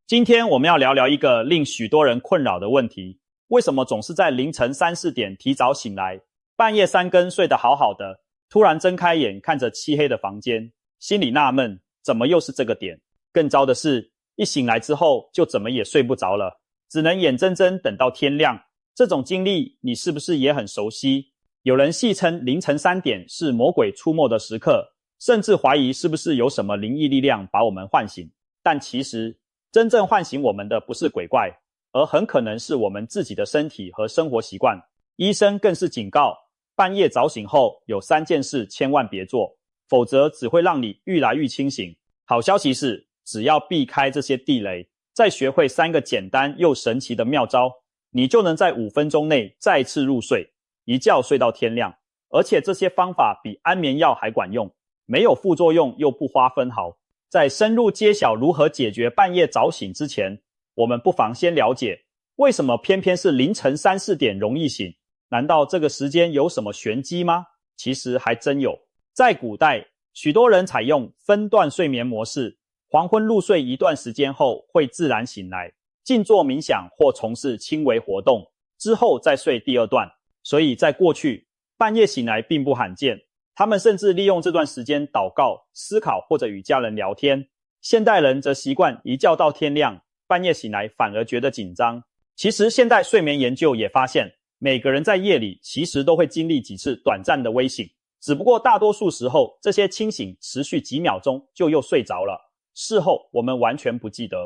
今天我们要聊聊一个令许多人困扰的问题：为什么总是在凌晨3、4点提早醒来，半夜3更睡得好好的，突然睁开眼看着漆黑的房间，心里纳闷，怎么又是这个点？更糟的是，一醒来之后就怎么也睡不着了，只能眼睁睁等到天亮。这种经历你是不是也很熟悉？有人戏称凌晨3点是魔鬼出没的时刻，甚至怀疑是不是有什么灵异力量把我们唤醒。但其实真正唤醒我们的不是鬼怪，而很可能是我们自己的身体和生活习惯。医生更是警告，半夜早醒后有3件事千万别做，否则只会让你愈来愈清醒。好消息是，只要避开这些地雷，再学会3个简单又神奇的妙招，你就能在5分钟内再次入睡，一觉睡到天亮。而且这些方法比安眠药还管用，没有副作用又不花分毫。在深入揭晓如何解决半夜早醒之前，我们不妨先了解，为什么偏偏是凌晨3、4点容易醒？难道这个时间有什么玄机吗？其实还真有。在古代，许多人采用分段睡眠模式，黄昏入睡一段时间后会自然醒来，静坐冥想或从事轻微活动，之后再睡第2段。所以在过去，半夜醒来并不罕见，他们甚至利用这段时间祷告、思考或者与家人聊天。现代人则习惯一觉到天亮，半夜醒来反而觉得紧张。其实现代睡眠研究也发现，每个人在夜里其实都会经历几次短暂的微醒，只不过大多数时候这些清醒持续几秒钟就又睡着了，事后我们完全不记得。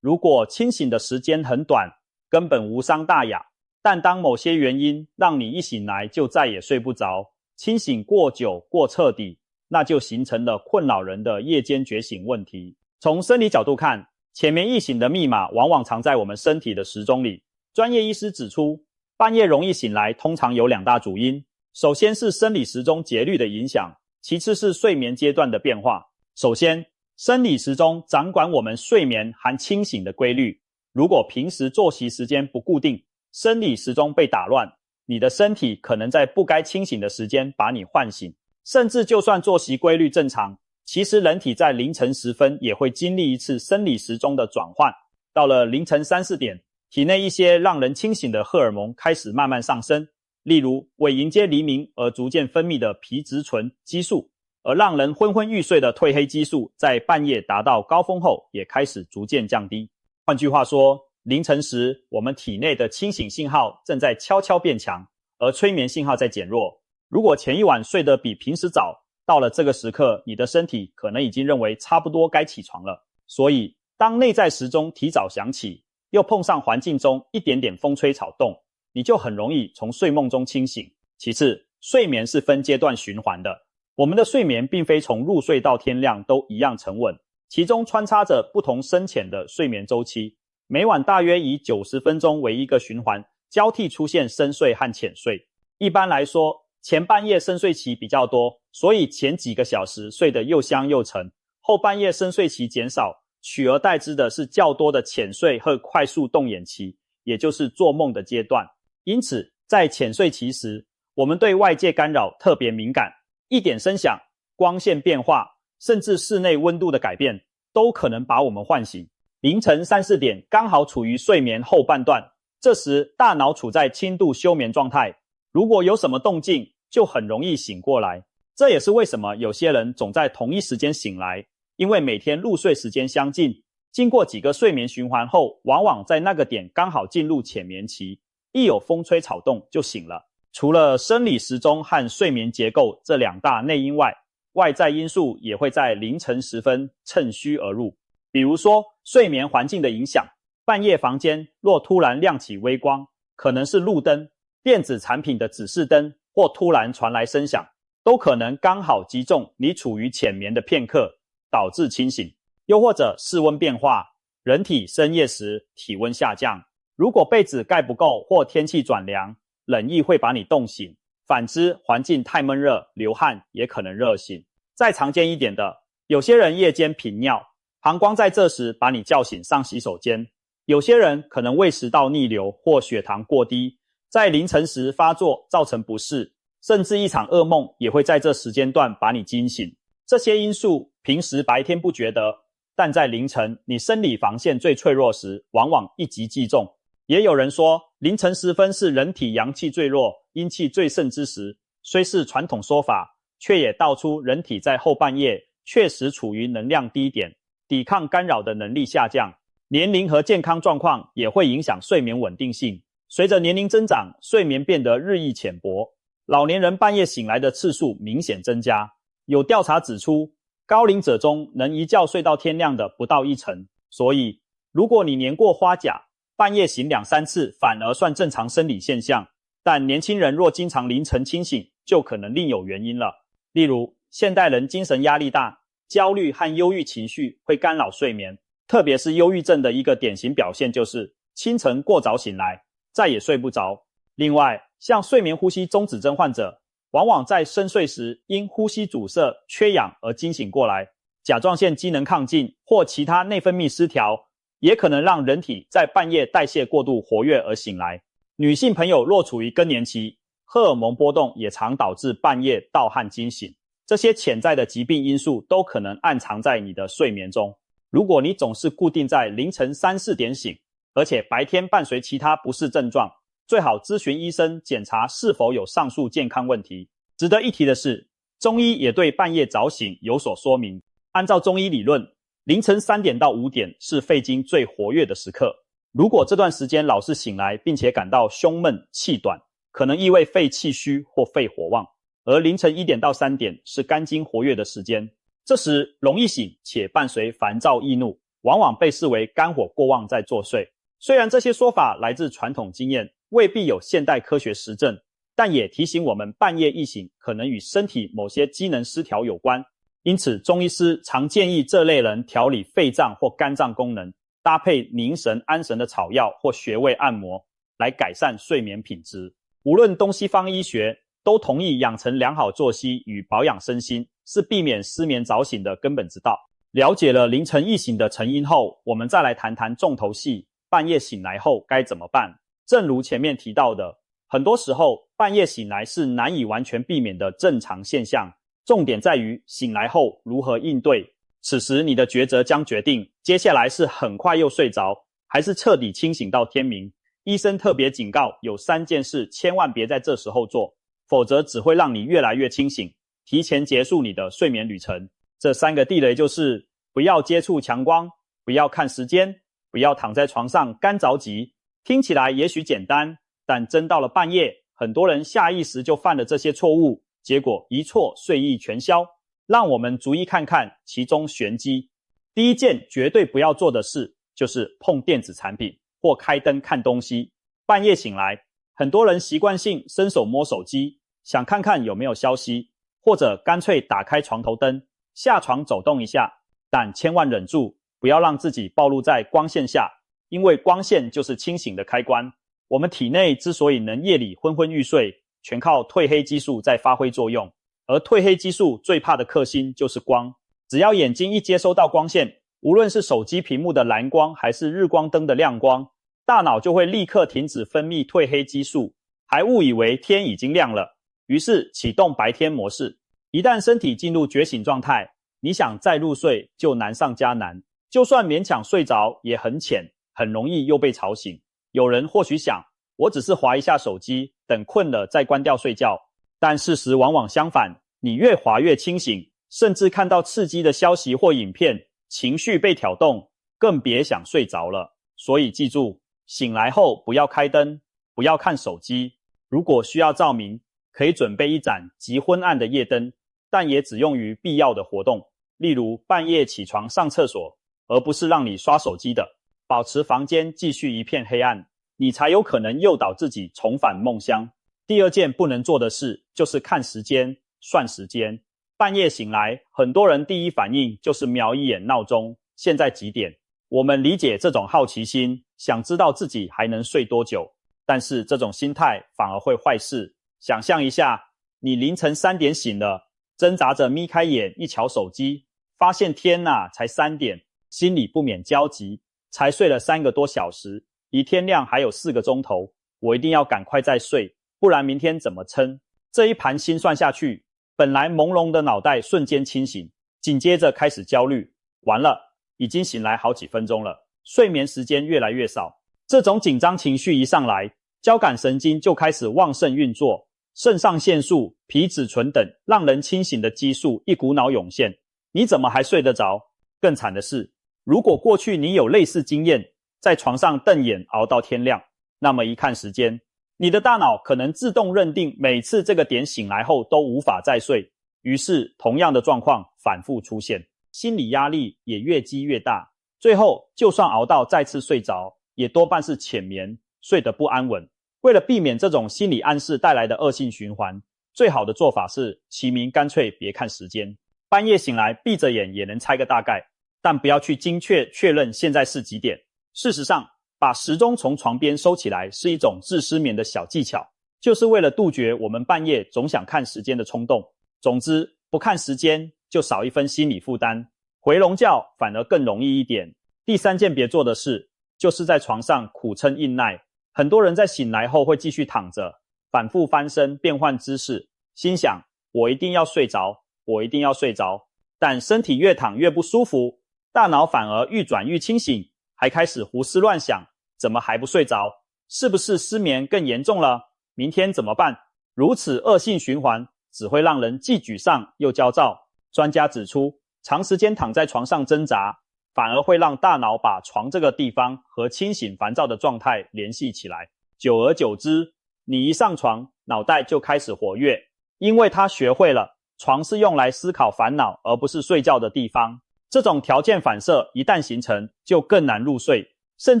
如果清醒的时间很短，根本无伤大雅，但当某些原因让你一醒来就再也睡不着，清醒过久过彻底，那就形成了困扰人的夜间觉醒问题。从生理角度看，浅眠易醒的密码往往藏在我们身体的时钟里。专业医师指出，半夜容易醒来通常有2大主因，首先是生理时钟节律的影响，其次是睡眠阶段的变化。首先，生理时钟掌管我们睡眠和清醒的规律。如果平时作息时间不固定，生理时钟被打乱，你的身体可能在不该清醒的时间把你唤醒。甚至就算作息规律正常，其实人体在凌晨时分也会经历一次生理时钟的转换。到了凌晨3、4点，体内一些让人清醒的荷尔蒙开始慢慢上升，例如为迎接黎明而逐渐分泌的皮质醇激素，而让人昏昏欲睡的褪黑激素在半夜达到高峰后也开始逐渐降低。换句话说，凌晨时我们体内的清醒信号正在悄悄变强，而催眠信号在减弱。如果前一晚睡得比平时早，到了这个时刻，你的身体可能已经认为差不多该起床了。所以当内在时钟提早响起，又碰上环境中一点点风吹草动，你就很容易从睡梦中清醒。其次，睡眠是分阶段循环的，我们的睡眠并非从入睡到天亮都一样沉稳，其中穿插着不同深浅的睡眠周期，每晚大约以90分钟为一个循环，交替出现深睡和浅睡。一般来说，前半夜深睡期比较多，所以前几个小时睡得又香又沉，后半夜深睡期减少，取而代之的是较多的浅睡和快速动眼期，也就是做梦的阶段。因此，在浅睡期时，我们对外界干扰特别敏感，一点声响、光线变化，甚至室内温度的改变，都可能把我们唤醒。凌晨3、4点刚好处于睡眠后半段，这时大脑处在轻度休眠状态，如果有什么动静，就很容易醒过来。这也是为什么有些人总在同一时间醒来，因为每天入睡时间相近，经过几个睡眠循环后，往往在那个点刚好进入浅眠期，一有风吹草动就醒了。除了生理时钟和睡眠结构这2大内因外，外在因素也会在凌晨时分趁虚而入。比如说睡眠环境的影响，半夜房间若突然亮起微光，可能是路灯、电子产品的指示灯，或突然传来声响，都可能刚好击中你处于浅眠的片刻，导致清醒。又或者室温变化，人体深夜时体温下降，如果被子盖不够或天气转凉，冷意会把你冻醒。反之，环境太闷热，流汗也可能热醒。再常见一点的，有些人夜间频尿，膀胱在这时把你叫醒上洗手间。有些人可能胃食道逆流或血糖过低，在凌晨时发作造成不适，甚至一场噩梦也会在这时间段把你惊醒。这些因素平时白天不觉得，但在凌晨你生理防线最脆弱时，往往一击即中。也有人说，凌晨时分是人体阳气最弱、阴气最盛之时，虽是传统说法，却也道出人体在后半夜确实处于能量低点，抵抗干扰的能力下降。年龄和健康状况也会影响睡眠稳定性。随着年龄增长，睡眠变得日益浅薄，老年人半夜醒来的次数明显增加。有调查指出，高龄者中能一觉睡到天亮的不到1成。所以，如果你年过花甲，半夜醒2-3次反而算正常生理现象，但年轻人若经常凌晨清醒，就可能另有原因了。例如，现代人精神压力大，焦虑和忧郁情绪会干扰睡眠，特别是忧郁症的一个典型表现就是清晨过早醒来，再也睡不着。另外，像睡眠呼吸中止症患者，往往在深睡时因呼吸阻塞、缺氧而惊醒过来，甲状腺机能亢进或其他内分泌失调，也可能让人体在半夜代谢过度活跃而醒来。女性朋友若处于更年期，荷尔蒙波动也常导致半夜盗汗惊醒。这些潜在的疾病因素都可能暗藏在你的睡眠中。如果你总是固定在凌晨3-4点醒，而且白天伴随其他不适症状，最好咨询医生检查是否有上述健康问题。值得一提的是，中医也对半夜早醒有所说明。按照中医理论，凌晨3点到5点是肺经最活跃的时刻。如果这段时间老是醒来，并且感到胸闷、气短，可能意味肺气虚或肺火旺。而凌晨1点到3点是肝经活跃的时间，这时容易醒且伴随烦躁易怒，往往被视为肝火过旺在作祟。虽然这些说法来自传统经验，未必有现代科学实证，但也提醒我们半夜易醒可能与身体某些机能失调有关。因此，中医师常建议这类人调理肺脏或肝脏功能，搭配凝神安神的草药或穴位按摩，来改善睡眠品质。无论东西方医学，都同意养成良好作息与保养身心是避免失眠早醒的根本之道。了解了凌晨易醒的成因后，我们再来谈谈重头戏，半夜醒来后该怎么办。正如前面提到的，很多时候半夜醒来是难以完全避免的正常现象，重点在于醒来后如何应对。此时你的抉择将决定接下来是很快又睡着，还是彻底清醒到天明。医生特别警告，有3件事千万别在这时候做，否则只会让你越来越清醒，提前结束你的睡眠旅程。这3个地雷就是：不要接触强光，不要看时间，不要躺在床上干着急。听起来也许简单，但真到了半夜，很多人下意识就犯了这些错误，结果一错睡意全消。让我们逐一看看其中玄机。第一件绝对不要做的事，就是碰电子产品或开灯看东西。半夜醒来，很多人习惯性伸手摸手机，想看看有没有消息，或者干脆打开床头灯，下床走动一下，但千万忍住，不要让自己暴露在光线下，因为光线就是清醒的开关。我们体内之所以能夜里昏昏欲睡，全靠褪黑激素在发挥作用，而褪黑激素最怕的克星就是光。只要眼睛一接收到光线，无论是手机屏幕的蓝光还是日光灯的亮光，大脑就会立刻停止分泌褪黑激素，还误以为天已经亮了，于是启动白天模式。一旦身体进入觉醒状态，你想再入睡就难上加难，就算勉强睡着也很浅，很容易又被吵醒。有人或许想，我只是滑一下手机，等困了再关掉睡觉，但事实往往相反，你越滑越清醒，甚至看到刺激的消息或影片，情绪被挑动，更别想睡着了。所以记住，醒来后不要开灯，不要看手机。如果需要照明，可以准备一盏极昏暗的夜灯，但也只用于必要的活动，例如半夜起床上厕所，而不是让你刷手机的。保持房间继续一片黑暗，你才有可能诱导自己重返梦乡。第二件不能做的事，就是看时间、算时间。半夜醒来，很多人第一反应就是瞄一眼闹钟，现在几点？我们理解这种好奇心，想知道自己还能睡多久，但是这种心态反而会坏事。想象一下，你凌晨3点醒了，挣扎着眯开眼一瞧手机，发现天哪，才3点，心里不免焦急。才睡了3个多小时，离天亮还有4个钟头，我一定要赶快再睡，不然明天怎么撑？这一盘心算下去，本来朦胧的脑袋瞬间清醒，紧接着开始焦虑，完了，已经醒来好几分钟了，睡眠时间越来越少。这种紧张情绪一上来，交感神经就开始旺盛运作，肾上腺素、皮质醇等让人清醒的激素一股脑涌现，你怎么还睡得着？更惨的是，如果过去你有类似经验，在床上瞪眼熬到天亮，那么一看时间，你的大脑可能自动认定每次这个点醒来后都无法再睡，于是同样的状况反复出现，心理压力也越积越大，最后就算熬到再次睡着，也多半是浅眠，睡得不安稳。为了避免这种心理暗示带来的恶性循环，最好的做法是起名干脆别看时间，半夜醒来闭着眼也能猜个大概，但不要去精确确认现在是几点。事实上，把时钟从床边收起来是一种治失眠的小技巧，就是为了杜绝我们半夜总想看时间的冲动。总之，不看时间就少一分心理负担，回笼觉反而更容易一点。第三件别做的事，就是在床上苦撑硬耐。很多人在醒来后会继续躺着，反复翻身变换姿势，心想我一定要睡着，我一定要睡着，但身体越躺越不舒服，大脑反而愈转愈清醒，还开始胡思乱想，怎么还不睡着？是不是失眠更严重了？明天怎么办？如此恶性循环只会让人既沮丧又焦躁。专家指出，长时间躺在床上挣扎，反而会让大脑把床这个地方和清醒烦躁的状态联系起来，久而久之，你一上床，脑袋就开始活跃，因为他学会了床是用来思考烦恼而不是睡觉的地方。这种条件反射一旦形成，就更难入睡，甚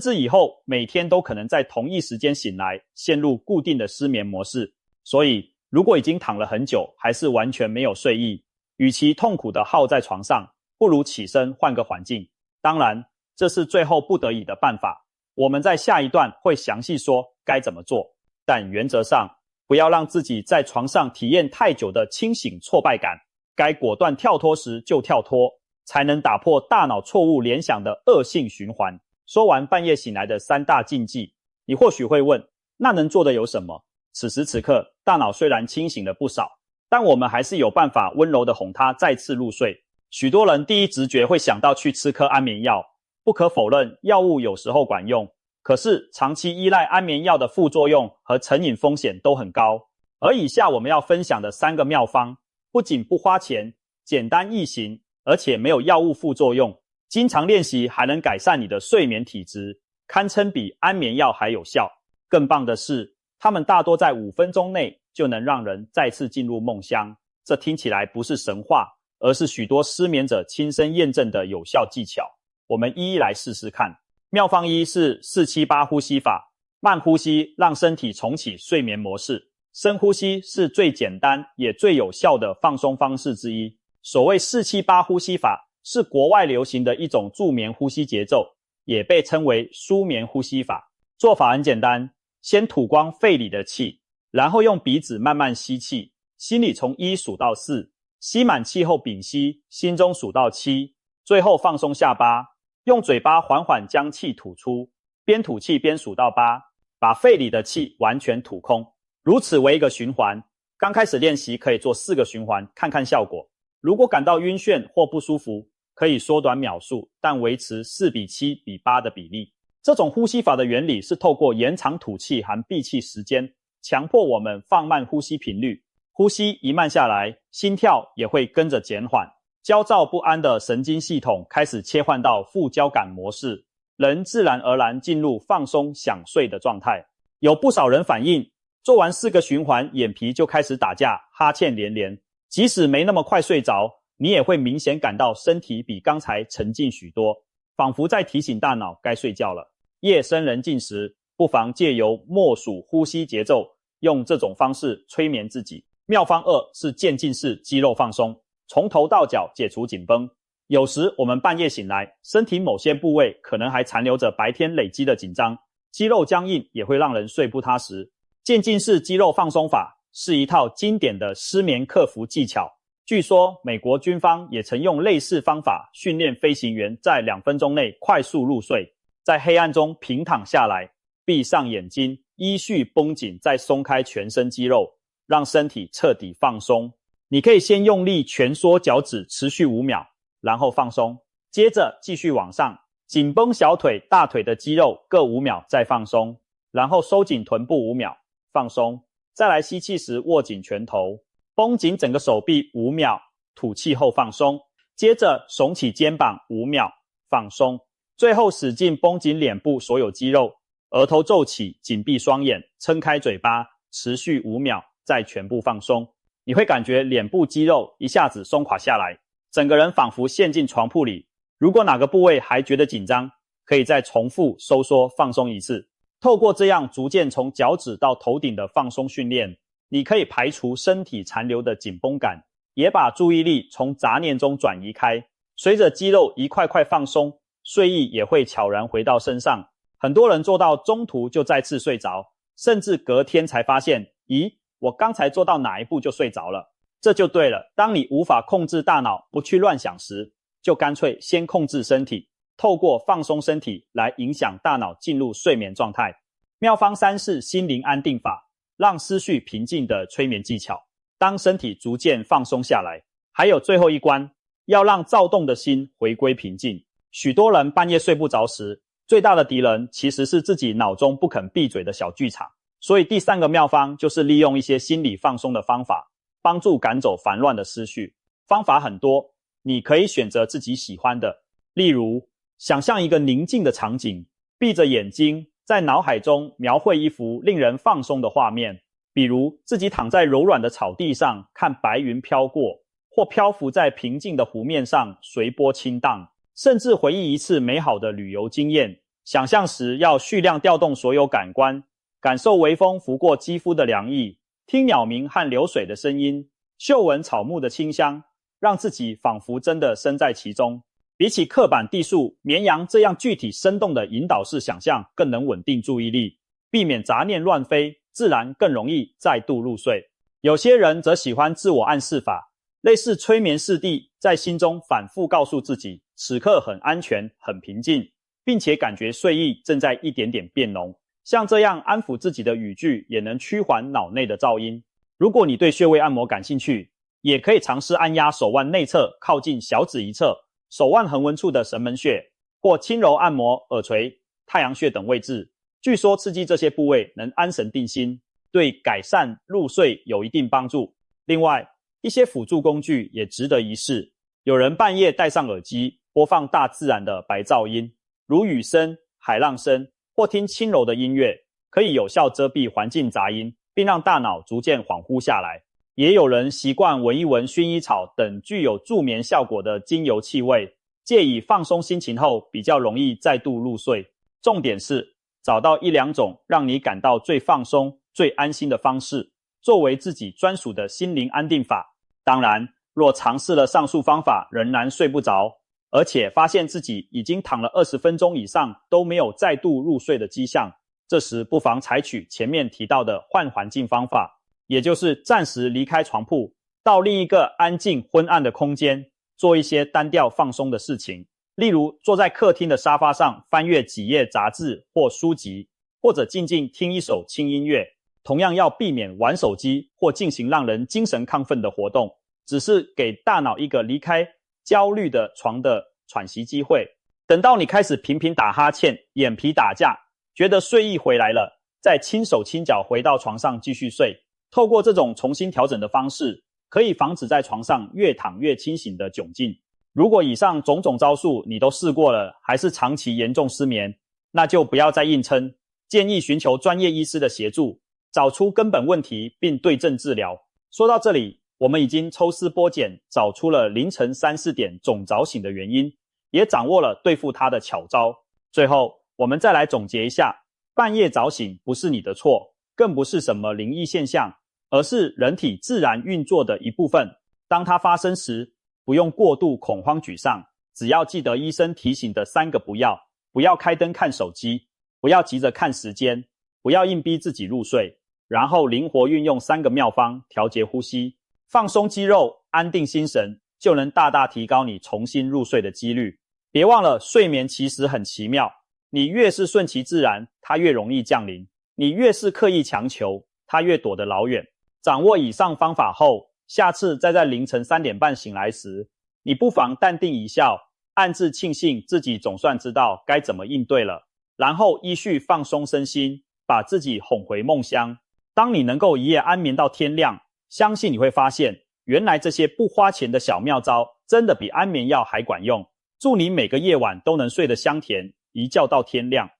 至以后每天都可能在同一时间醒来，陷入固定的失眠模式。所以如果已经躺了很久还是完全没有睡意，与其痛苦地耗在床上，不如起身换个环境。当然，这是最后不得已的办法，我们在下一段会详细说该怎么做，但原则上不要让自己在床上体验太久的清醒挫败感，该果断跳脱时就跳脱，才能打破大脑错误联想的恶性循环。说完半夜醒来的3大禁忌，你或许会问，那能做的有什么？此时此刻，大脑虽然清醒了不少，但我们还是有办法温柔地哄它再次入睡。许多人第一直觉会想到去吃颗安眠药，不可否认，药物有时候管用，可是长期依赖安眠药的副作用和成瘾风险都很高。而以下我们要分享的3个妙方，不仅不花钱，简单易行，而且没有药物副作用，经常练习还能改善你的睡眠体质，堪称比安眠药还有效。更棒的是，它们大多在5分钟内就能让人再次进入梦乡。这听起来不是神话，而是许多失眠者亲身验证的有效技巧。我们一一来试试看。妙方1是478呼吸法，慢呼吸让身体重启睡眠模式。深呼吸是最简单也最有效的放松方式之一。所谓478呼吸法是国外流行的一种助眠呼吸节奏，也被称为舒眠呼吸法。做法很简单，先吐光肺里的气，然后用鼻子慢慢吸气，心里从1数到4，吸满气后屏息，心中数到7，最后放松下巴，用嘴巴缓缓将气吐出，边吐气边数到8，把肺里的气完全吐空。如此为一个循环，刚开始练习可以做4个循环，看看效果。如果感到晕眩或不舒服，可以缩短秒数，但维持4:7:8的比例。这种呼吸法的原理是透过延长吐气和闭气时间，强迫我们放慢呼吸频率。呼吸一慢下来，心跳也会跟着减缓，焦躁不安的神经系统开始切换到副交感模式，人自然而然进入放松想睡的状态。有不少人反映，做完4个循环，眼皮就开始打架，哈欠连连。即使没那么快睡着，你也会明显感到身体比刚才沉静许多，仿佛在提醒大脑该睡觉了。夜深人静时，不妨借由默数呼吸节奏，用这种方式催眠自己。妙方2是渐进式肌肉放松，从头到脚解除紧绷。有时我们半夜醒来，身体某些部位可能还残留着白天累积的紧张，肌肉僵硬也会让人睡不踏实。渐进式肌肉放松法是一套经典的失眠克服技巧，据说美国军方也曾用类似方法训练飞行员在2分钟内快速入睡，在黑暗中平躺下来，闭上眼睛，依序绷紧再松开全身肌肉，让身体彻底放松。你可以先用力蜷缩脚趾持续5秒，然后放松，接着继续往上，紧绷小腿、大腿的肌肉各5秒再放松，然后收紧臀部5秒，放松，再来吸气时握紧拳头，绷紧整个手臂5秒，吐气后放松，接着耸起肩膀5秒，放松，最后使劲绷紧脸部所有肌肉，额头皱起，紧闭双眼，撑开嘴巴，持续5秒，再全部放松。你会感觉脸部肌肉一下子松垮下来，整个人仿佛陷进床铺里。如果哪个部位还觉得紧张，可以再重复收缩放松一次。透过这样逐渐从脚趾到头顶的放松训练，你可以排除身体残留的紧绷感，也把注意力从杂念中转移开。随着肌肉一块块放松，睡意也会悄然回到身上。很多人做到中途就再次睡着，甚至隔天才发现，咦，我刚才做到哪一步就睡着了。这就对了，当你无法控制大脑不去乱想时，就干脆先控制身体，透过放松身体来影响大脑进入睡眠状态。妙方3是心灵安定法，让思绪平静的催眠技巧。当身体逐渐放松下来，还有最后一关，要让躁动的心回归平静。许多人半夜睡不着时，最大的敌人其实是自己脑中不肯闭嘴的小剧场。所以第3个妙方就是利用一些心理放松的方法，帮助赶走烦乱的思绪。方法很多，你可以选择自己喜欢的。例如，想象一个宁静的场景，闭着眼睛，在脑海中描绘一幅令人放松的画面，比如自己躺在柔软的草地上，看白云飘过，或漂浮在平静的湖面上，随波轻荡，甚至回忆一次美好的旅游经验。想象时要蓄量调动所有感官，感受微风拂过肌肤的凉意，听鸟鸣和流水的声音，嗅闻草木的清香，让自己仿佛真的身在其中。比起刻板地树、绵羊这样具体生动的引导式想象，更能稳定注意力，避免杂念乱飞，自然更容易再度入睡。有些人则喜欢自我暗示法，类似催眠师地，在心中反复告诉自己，此刻很安全、很平静，并且感觉睡意正在一点点变浓。像这样安抚自己的语句，也能趋缓脑内的噪音。如果你对穴位按摩感兴趣，也可以尝试按压手腕内侧靠近小指一侧、手腕横纹处的神门穴，或轻柔按摩耳垂、太阳穴等位置。据说刺激这些部位能安神定心，对改善入睡有一定帮助。另外，一些辅助工具也值得一试。有人半夜戴上耳机，播放大自然的白噪音，如雨声、海浪声，或听轻柔的音乐，可以有效遮蔽环境杂音，并让大脑逐渐恍惚下来。也有人习惯闻一闻薰衣草等具有助眠效果的精油气味，借以放松心情后比较容易再度入睡。重点是找到1-2种让你感到最放松、最安心的方式，作为自己专属的心灵安定法。当然，若尝试了上述方法仍然睡不着，而且发现自己已经躺了20分钟以上都没有再度入睡的迹象，这时不妨采取前面提到的换环境方法，也就是暂时离开床铺，到另一个安静昏暗的空间，做一些单调放松的事情。例如坐在客厅的沙发上翻阅几页杂志或书籍，或者静静听一首轻音乐。同样要避免玩手机或进行让人精神亢奋的活动，只是给大脑一个离开焦虑的床的喘息机会。等到你开始频频打哈欠、眼皮打架，觉得睡意回来了，再轻手轻脚回到床上继续睡。透过这种重新调整的方式，可以防止在床上越躺越清醒的窘境。如果以上种种招数你都试过了，还是长期严重失眠，那就不要再硬撑，建议寻求专业医师的协助，找出根本问题并对症治疗。说到这里，我们已经抽丝剥茧，找出了凌晨3、4点总早醒的原因，也掌握了对付它的巧招。最后，我们再来总结一下，半夜早醒不是你的错，更不是什么灵异现象，而是人体自然运作的一部分。当它发生时，不用过度恐慌沮丧，只要记得医生提醒的3个不要：不要开灯看手机，不要急着看时间，不要硬逼自己入睡，然后灵活运用3个妙方，调节呼吸，放松肌肉，安定心神，就能大大提高你重新入睡的几率。别忘了，睡眠其实很奇妙，你越是顺其自然，它越容易降临；你越是刻意强求，它越躲得老远。掌握以上方法后，下次再在凌晨3点半醒来时，你不妨淡定一笑，暗自庆幸自己总算知道该怎么应对了，然后依序放松身心，把自己哄回梦乡。当你能够一夜安眠到天亮，相信你会发现，原来这些不花钱的小妙招真的比安眠药还管用。祝你每个夜晚都能睡得香甜，一觉到天亮。